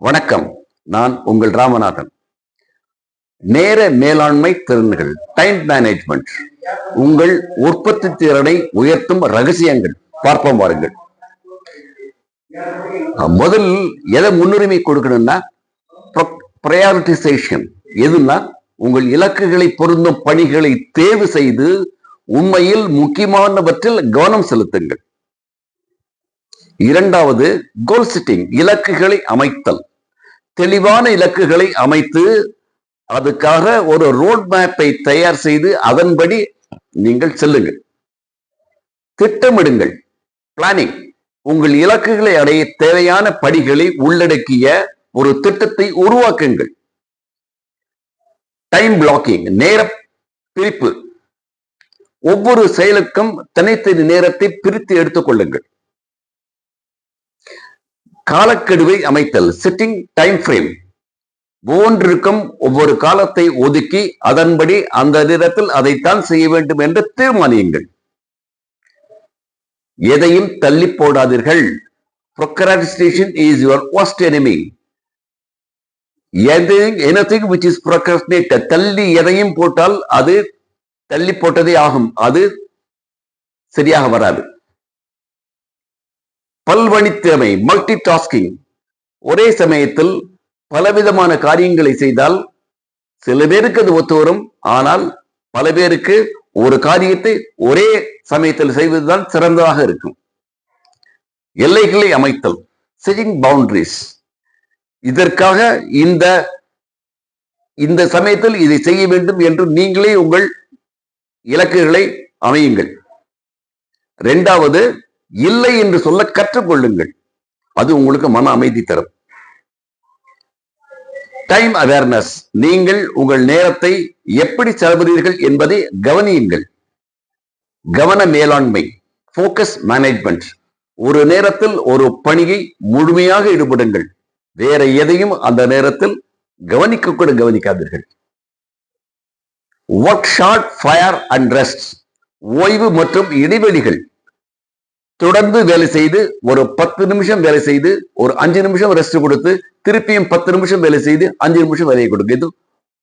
வணக்கம். நான் உங்கள் ராமநாதன். நேர மேலாண்மை திறன்கள், டைம் மேனேஜ்மெண்ட், உங்கள் உற்பத்தி திறனை உயர்த்தும் ரகசியங்கள் பார்ப்போம் வாருங்கள். முதல் எதை முன்னுரிமை கொடுக்கணும்னா பிரையாரிட்டிசேஷன். எதுனா உங்கள் இலக்குகளை பொருந்தும் பணிகளை தேர்வு செய்து உண்மையில் முக்கியமானவற்றில் கவனம் செலுத்துங்கள். இரண்டாவது கோல் செட்டிங், இலக்குகளை அமைத்தல். தெளிவான இலக்குகளை அமைத்து அதுக்காக ஒரு ரோட் மேப்பை தயார் செய்து அதன்படி நீங்கள் செல்லுங்கள். திட்டமிடுங்கள், பிளானிங். உங்கள் இலக்குகளை அடைய தேவையான படிகளை உள்ளடக்கிய ஒரு திட்டத்தை உருவாக்குங்கள். டைம் பிளாக்கிங், நேர பிரிப்பு. ஒவ்வொரு செயலுக்கும் தனித்தனி நேரத்தை பிரித்து எடுத்துக் கொள்ளுங்கள். காலக்கெடுவை அமைத்தல், செட்டிங் டைம் ஃப்ரேம். ஒவ்வொன்றிற்கும் ஒவ்வொரு காலத்தை ஒதுக்கி அதன்படி அந்த நேரத்தில் அதைத்தான் செய்ய வேண்டும் என்று தீர்மானியுங்கள். எதையும் தள்ளி போடாதீர்கள். Procrastination is your worst enemy. Anything which is procrastinated, தள்ளி எதையும் போட்டால் அது தள்ளி போட்டதே ஆகும், அது சரியாக வராது. பல்வணித்திறமை, மல்டி டாஸ்கிங். ஒரே சமயத்தில் பலவிதமான காரியங்களை செய்தால் சில பேருக்கு அது ஒத்து வரும், ஆனால் பல பேருக்கு ஒரு காரியத்தை ஒரே சமயத்தில் செய்வதுதான் சிறந்ததாக இருக்கும். எல்லைகளை அமைத்தல், செட்டிங் பவுண்டரிஸ். இதற்காக இந்த சமயத்தில் இதை செய்ய வேண்டும் என்று நீங்களே உங்கள் இலக்குகளை அமையுங்கள். இரண்டாவது, இல்லை என்று சொல்ல கற்றுக்கொள்ளுங்கள். அது உங்களுக்கு மன அமைதி தரும். டைம் அவேர்னஸ், நீங்கள் உங்கள் நேரத்தை எப்படி செலவிடுகிறீர்கள் என்பதை கவனியுங்கள். கவன மேலாண்மை, போக்கஸ் மேனேஜ்மெண்ட். ஒரு நேரத்தில் ஒரு பணியை முழுமையாக ஈடுபடுங்கள். வேற எதையும் அந்த நேரத்தில் கவனிக்க கூட கவனிக்காதீர்கள். Work short, fire and rest. ஓய்வு மற்றும் இடைவெளிகள். தொடர்ந்து வேலை செய்து ஒரு 10 நிமிஷம் வேலை செய்து ஒரு 5 நிமிஷம் ரெஸ்ட் கொடுத்து திருப்பியும் 10 நிமிஷம் வேலை செய்து 5 நிமிஷம் வேலையை கொடுக்க. இது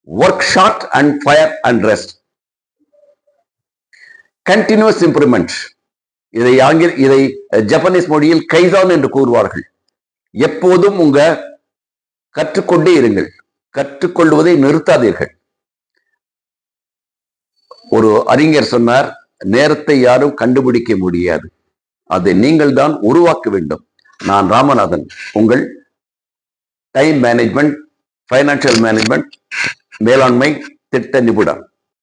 work short and fire and rest. Continuous improvement. இதை ஜப்பானீஸ் மொழியில் கைசான் என்று கூறுவார்கள். எப்போதும் கற்றுக்கொண்டே இருங்கள். கற்றுக்கொள்வதை நிறுத்தாதீர்கள். ஒரு அறிஞர் சொன்னார், நேரத்தை யாரும் கண்டுபிடிக்க முடியாது, அதை நீங்கள் தான் உருவாக்க வேண்டும். நான் ராமநாதன், உங்கள் டைம் மேனேஜ்மெண்ட், ஃபைனான்சியல் மேனேஜ்மெண்ட், மேலாண்மை திட்ட நிபுணர்.